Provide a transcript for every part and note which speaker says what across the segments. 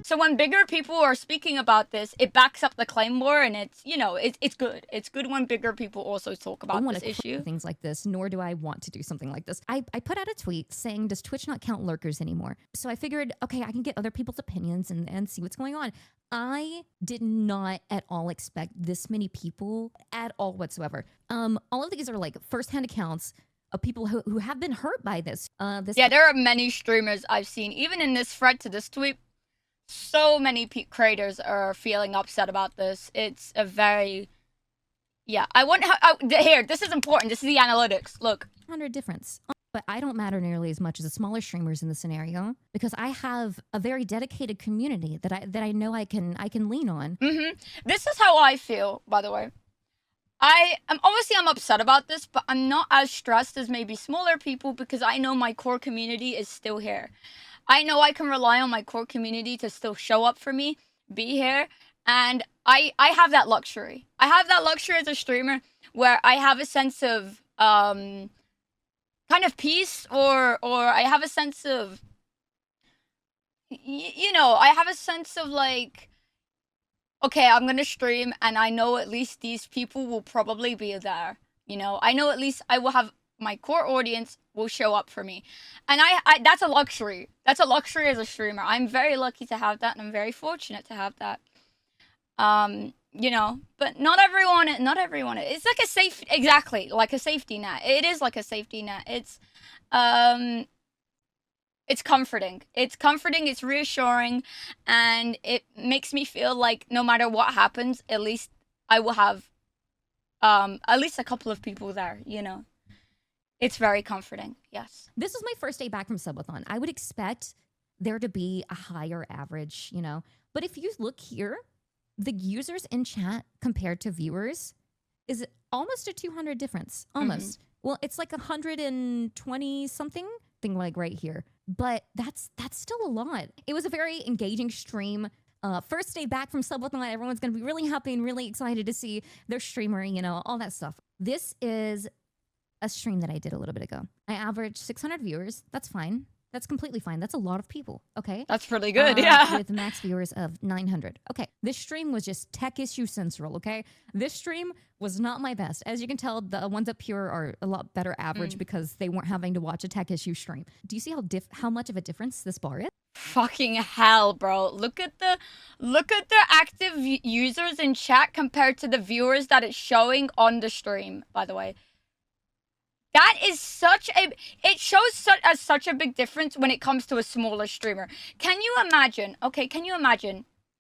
Speaker 1: So when bigger people are speaking about this, it backs up the claim more, and it's, you know, it's good. It's good when bigger people also talk about this issue.
Speaker 2: Things like this, nor do I want to do something like this. I put out a tweet saying, does Twitch not count lurkers anymore? So I figured, okay, I can get other people's opinions and see what's going on. I did not at all expect this many people at all whatsoever. All of these are like first-hand accounts of people who have been hurt by this.
Speaker 1: Yeah, there are many streamers I've seen, even in this thread to this tweet. So many creators are feeling upset about this. It's a very... Yeah, I want... Here, this is important. This is the analytics. Look.
Speaker 2: 100 difference. But I don't matter nearly as much as the smaller streamers in the scenario because I have a very dedicated community that I know I can lean on.
Speaker 1: This is how I feel, by the way. I'm upset about this, but I'm not as stressed as maybe smaller people because I know my core community is still here. I know I can rely on my core community to still show up for me, be here, and I have that luxury. I have that luxury as a streamer where I have a sense of kind of peace, or I have a sense of, you know, I have a sense of like, okay, I'm gonna stream and I know at least these people will probably be there. You know, I know at least I will have my core audience will show up for me. And I that's a luxury. That's a luxury as a streamer. I'm very lucky to have that, and I'm very fortunate to have that. You know, but not everyone, it's like a like a safety net. It is like a safety net. It's comforting. It's comforting, it's reassuring, and it makes me feel like no matter what happens, at least I will have at least a couple of people there, you know. It's very comforting, yes.
Speaker 2: This is my first day back from subathon. I would expect there to be a higher average, you know. But if you look here, the users in chat compared to viewers is almost a 200 difference. Almost. Well, it's like 120 something thing like right here. But that's still a lot. It was a very engaging stream. First day back from subathon, everyone's going to be really happy and really excited to see their streamer, you know, all that stuff. This is a stream that I did a little bit ago. I averaged 600 viewers. That's fine. That's completely fine. That's a lot of people, okay?
Speaker 1: That's pretty good, yeah.
Speaker 2: With max viewers of 900. Okay, this stream was just tech issue central, okay? This stream was not my best. As you can tell, the ones up here are a lot better average because they weren't having to watch a tech issue stream. Do you see how much of a difference this bar is?
Speaker 1: Fucking hell, bro. Look at the active users in chat compared to the viewers that it's showing on the stream, by the way. That is it shows such a big difference when it comes to a smaller streamer. Can you imagine,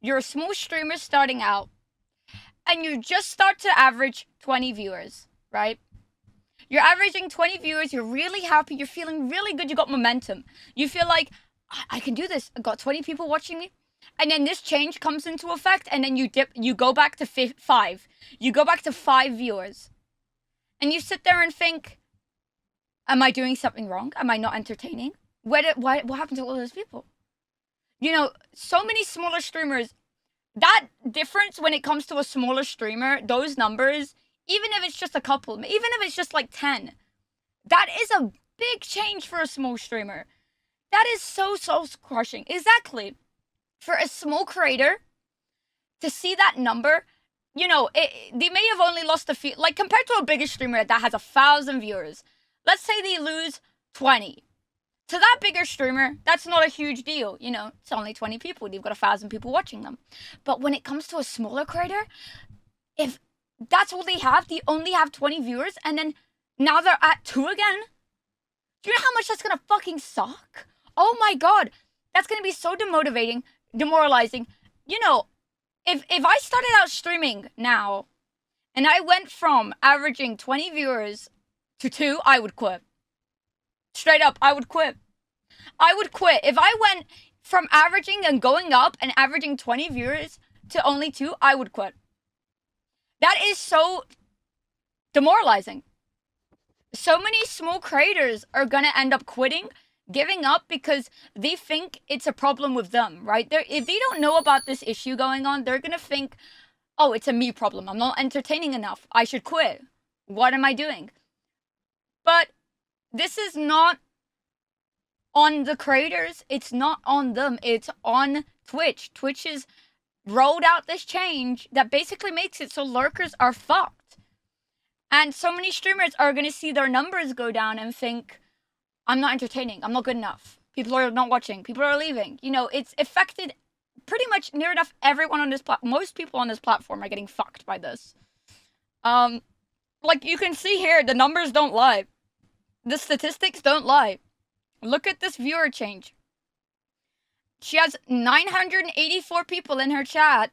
Speaker 1: you're a small streamer starting out, and you just start to average 20 viewers, right? You're averaging 20 viewers, you're really happy, you're feeling really good, you got momentum. You feel like, I can do this, I got 20 people watching me. And then this change comes into effect, and then you go back to 5. You go back to 5 viewers. And you sit there and think, am I doing something wrong? Am I not entertaining? What happened to all those people? You know, so many smaller streamers, that difference when it comes to a smaller streamer, those numbers, even if it's just a couple, even if it's just like 10, that is a big change for a small streamer. That is so crushing. Exactly. For a small creator to see that number, you know, they may have only lost a few, like compared to a bigger streamer that has 1,000 viewers. Let's say they lose 20. To that bigger streamer, that's not a huge deal. You know, it's only 20 people. They've got 1,000 people watching them. But when it comes to a smaller creator, if that's all they only have 20 viewers, and then now they're at 2 again. Do you know how much that's gonna fucking suck? Oh my god. That's gonna be so demoralizing. You know, if I started out streaming now, and I went from averaging 20 viewers to 2, I would quit. Straight up, I would quit. I would quit. If I went from averaging and going up and averaging 20 viewers to only 2, I would quit. That is so demoralizing. So many small creators are gonna end up quitting, giving up, because they think it's a problem with them, right? If they don't know about this issue going on, they're gonna think, oh, it's a me problem. I'm not entertaining enough. I should quit. What am I doing? But this is not on the creators. It's not on them. It's on Twitch. Twitch has rolled out this change that basically makes it so lurkers are fucked. And so many streamers are going to see their numbers go down and think, I'm not entertaining. I'm not good enough. People are not watching. People are leaving. You know, it's affected pretty much near enough everyone on this platform. Most people on this platform are getting fucked by this. Like you can see here, the numbers don't lie. The statistics don't lie. Look at this viewer change. She has 984 people in her chat,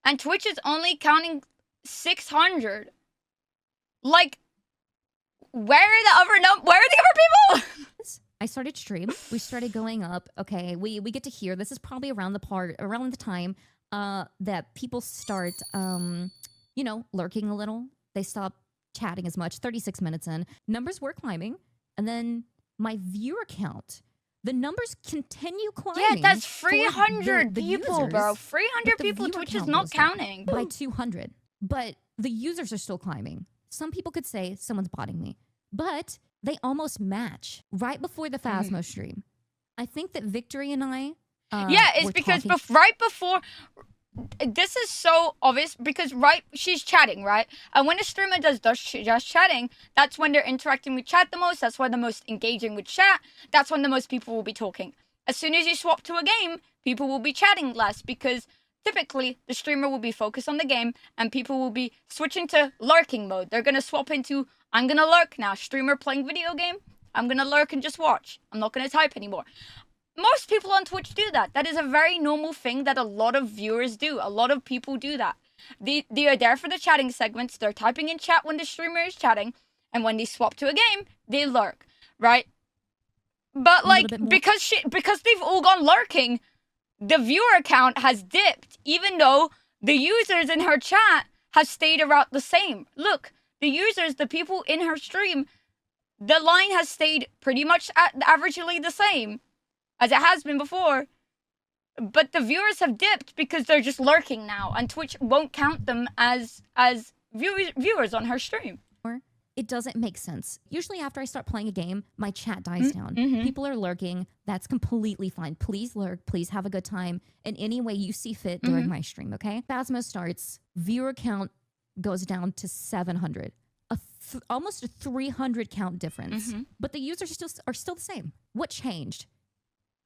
Speaker 1: and Twitch is only counting 600. Like, where are the other people?
Speaker 2: I started stream. We started going up. Okay, we get to hear. This is probably around the time that people start, you know, lurking a little. They stop chatting as much. 36 minutes in, numbers were climbing, and then my viewer count, the numbers continue climbing.
Speaker 1: Yeah, that's 300 people,
Speaker 2: users,
Speaker 1: bro. 300 people. Twitch is not counting
Speaker 2: by 200, but the users are still climbing. Some people could say someone's botting me, but they almost match right before the 𝗏𝗵𝗶 stream. I think that Victory and I
Speaker 1: yeah, it's because right before, this is so obvious because she's chatting, right? And when a streamer does just chatting, that's when they're interacting with chat the most. That's when they're most engaging with chat. That's when the most people will be talking. As soon as you swap to a game, people will be chatting less because typically the streamer will be focused on the game and people will be switching to lurking mode. They're going to swap into, I'm going to lurk now. Streamer playing video game, I'm going to lurk and just watch. I'm not going to type anymore. Most people on Twitch do that. That is a very normal thing that a lot of viewers do. A lot of people do that. They are there for the chatting segments. They're typing in chat when the streamer is chatting. And when they swap to a game, they lurk, right? But like, because they've all gone lurking, the viewer count has dipped, even though the users in her chat have stayed around the same. Look, the users, the people in her stream, the line has stayed pretty much averagely the same as it has been before. But the viewers have dipped because they're just lurking now, and Twitch won't count them as viewers on her stream.
Speaker 2: It doesn't make sense. Usually after I start playing a game, my chat dies down. People are lurking. That's completely fine. Please lurk. Please have a good time in any way you see fit during my stream, okay? 𝗏𝗵𝗶 starts. Viewer count goes down to 700. Almost a 300 count difference. But the users are still the same. What changed?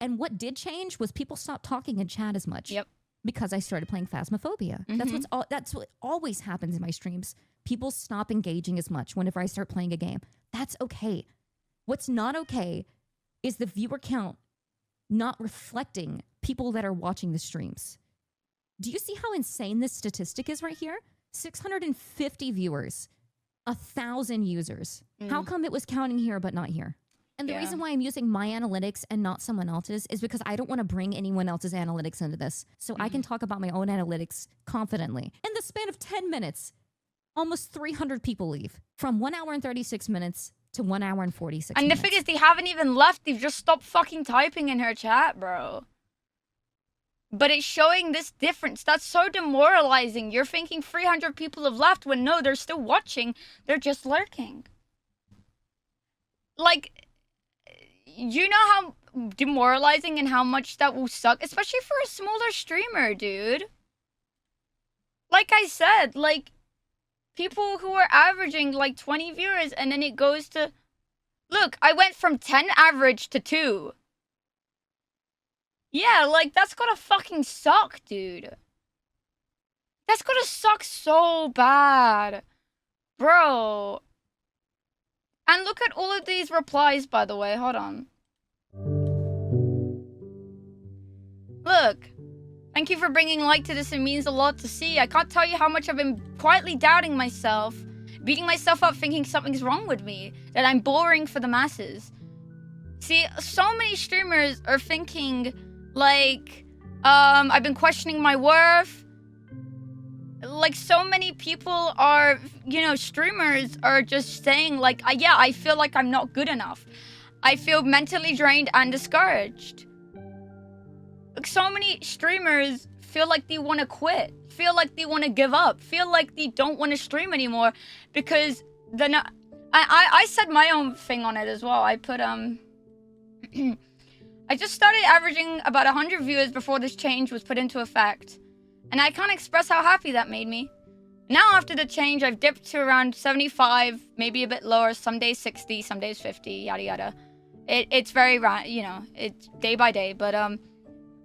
Speaker 2: And what did change was people stopped talking in chat as much.
Speaker 1: Yep. Because
Speaker 2: I started playing 𝗏𝗵𝗶. That's what always happens in my streams. People stop engaging as much whenever I start playing a game. That's okay. What's not okay is the viewer count not reflecting people that are watching the streams. Do you see how insane this statistic is right here? 650 viewers, 1,000 users. How come it was counting here but not here? And the reason why I'm using my analytics and not someone else's is because I don't want to bring anyone else's analytics into this. So I can talk about my own analytics confidently. In the span of 10 minutes, almost 300 people leave. From 1 hour and 36 minutes to 1 hour and 46 minutes.
Speaker 1: And the thing is, they haven't even left. They've just stopped fucking typing in her chat, bro. But it's showing this difference. That's so demoralizing. You're thinking 300 people have left when no, they're still watching. They're just lurking. Like, you know how demoralizing and how much that will suck? Especially for a smaller streamer, dude. Like I said, like, people who are averaging like 20 viewers and then it goes to... Look, I went from 10 average to 2. Yeah, like, that's gotta fucking suck, dude. That's gonna suck so bad. Bro. And look at all of these replies, by the way. Hold on. Look. Thank you for bringing light to this. It means a lot to see. I can't tell you how much I've been quietly doubting myself. Beating myself up thinking something's wrong with me. That I'm boring for the masses. See, so many streamers are thinking, like, I've been questioning my worth. Like, so many people are, you know, streamers are just saying, like, yeah, I feel like I'm not good enough. I feel mentally drained and discouraged. Like, so many streamers feel like they want to quit. Feel like they want to give up. Feel like they don't want to stream anymore. Because they're not... I said my own thing on it as well. I put, I just started averaging about 100 viewers before this change was put into effect, and I can't express how happy that made me. Now after the change, I've dipped to around 75, maybe a bit lower, some days 60, some days 50, yada yada. It's very, you know, it's day by day, but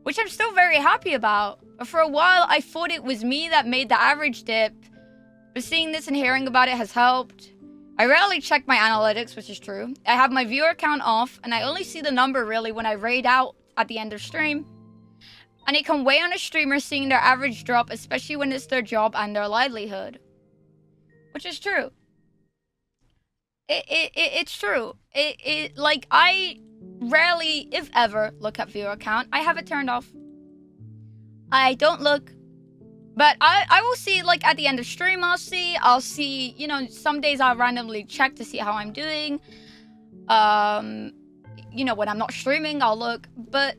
Speaker 1: which I'm still very happy about. But for a while, I thought it was me that made the average dip, but seeing this and hearing about it has helped. I rarely check my analytics, which is true. I have my viewer count off, and I only see the number really when I raid out at the end of stream. And it can weigh on a streamer seeing their average drop, especially when it's their job and their livelihood. Which is true. It's true. Like, I rarely, if ever, look at viewer count. I have it turned off. I don't look. But I will see, like, at the end of stream, I'll see, you know, some days I'll randomly check to see how I'm doing. You know, when I'm not streaming, I'll look. But,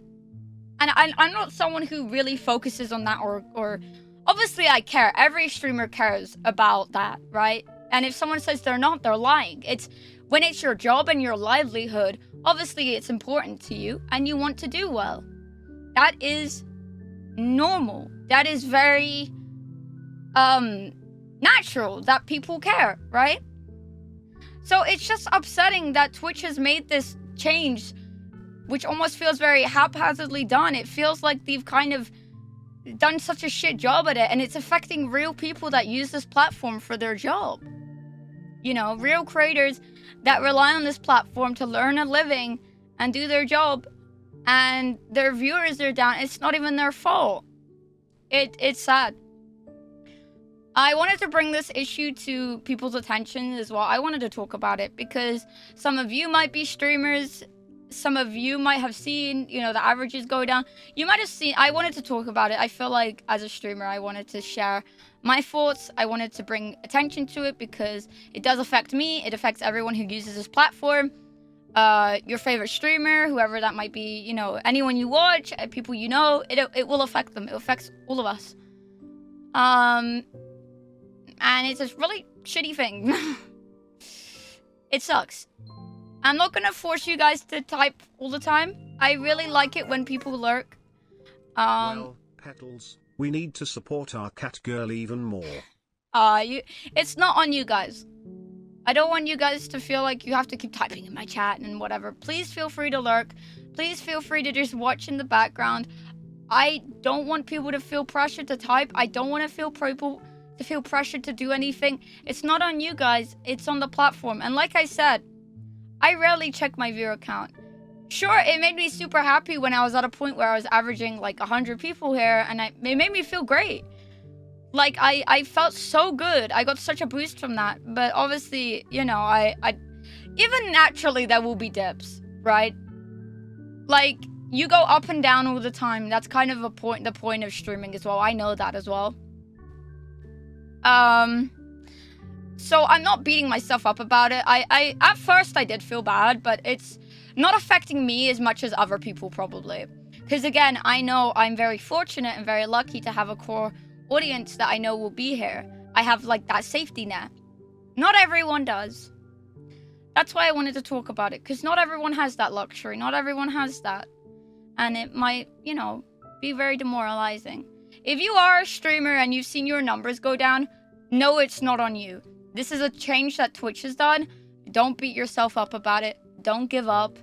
Speaker 1: and I'm not someone who really focuses on that or obviously I care. Every streamer cares about that, right? And if someone says they're not, they're lying. It's when it's your job and your livelihood, obviously it's important to you and you want to do well. That is normal. That is very natural that people care, right? So it's just upsetting that Twitch has made this change, which almost feels very haphazardly done. It feels like they've kind of done such a shit job at it, and it's affecting real people that use this platform for their job. You know, real creators that rely on this platform to learn a living and do their job, and their viewers are down. It's not even their fault. It's sad. I wanted to bring this issue to people's attention as well. I wanted to talk about it because some of you might be streamers. Some of you might have seen, you know, the averages go down. You might have seen, I wanted to talk about it. I feel like as a streamer, I wanted to share my thoughts. I wanted to bring attention to it because it does affect me. It affects everyone who uses this platform. Your favorite streamer, whoever that might be, you know, anyone you watch, people you know, it will affect them. It affects all of us. And it's a really shitty thing. It sucks. I'm not gonna force you guys to type all the time. I really like it when people lurk.
Speaker 3: Well, Petals, we need to support our cat girl even more.
Speaker 1: It's not on you guys. I don't want you guys to feel like you have to keep typing in my chat and whatever. Please feel free to lurk. Please feel free to just watch in the background. I don't want people to feel pressured to type. I don't want to feel people to feel pressured to do anything. It's not on you guys. It's on the platform. And like I said, I rarely check my viewer count. Sure, it made me super happy when I was at a point where I was averaging like 100 people here, and it made me feel great. Like, I felt so good. I got such a boost from that. But obviously, you know, I even naturally there will be dips, right? Like, you go up and down all the time. That's kind of the point of streaming as well. I know that as well. So I'm not beating myself up about it. I at first I did feel bad, but it's not affecting me as much as other people probably. Because again, I know I'm very fortunate and very lucky to have a core audience that I know will be here. I have like that safety net. Not everyone does. That's why I wanted to talk about it, because not everyone has that luxury. Not everyone has that. And it might, you know, be very demoralizing. If you are a streamer and you've seen your numbers go down, no, it's not on you. This is a change that Twitch has done. Don't beat yourself up about it. Don't give up.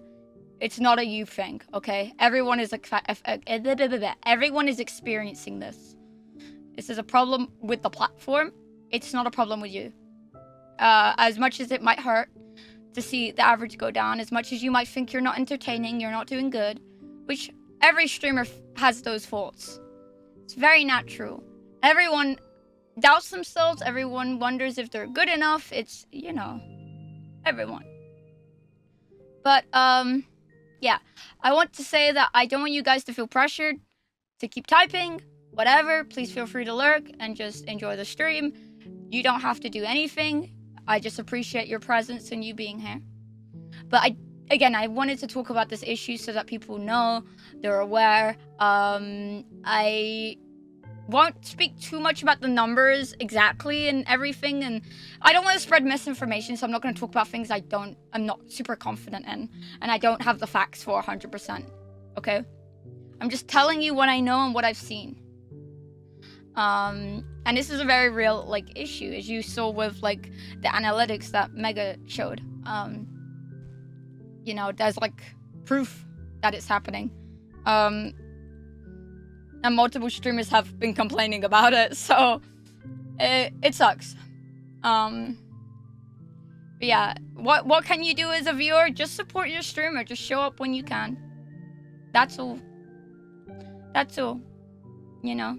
Speaker 1: It's not a you thing, okay? Everyone is experiencing this. This is a problem with the platform. It's not a problem with you. As much as it might hurt to see the average go down, as much as you might think you're not entertaining, you're not doing good, which every streamer has those faults. It's very natural. Everyone doubts themselves. Everyone wonders if they're good enough. It's, you know, everyone. But, yeah. I want to say that I don't want you guys to feel pressured to keep typing. Whatever. Please feel free to lurk and just enjoy the stream. You don't have to do anything. I just appreciate your presence and you being here. But again, I wanted to talk about this issue so that people know, they're aware. won't speak too much about the numbers exactly and everything, and I don't want to spread misinformation, so I'm not going to talk about things I'm not super confident in, and I don't have the facts for 100%, okay? I'm just telling you what I know and what I've seen. And this is a very real, like, issue, as you saw with, like, the analytics that Mega showed. You know, there's, like, proof that it's happening. And multiple streamers have been complaining about it, so it sucks. But yeah, what can you do as a viewer? Just support your streamer. Just show up when you can. That's all. That's all. You know.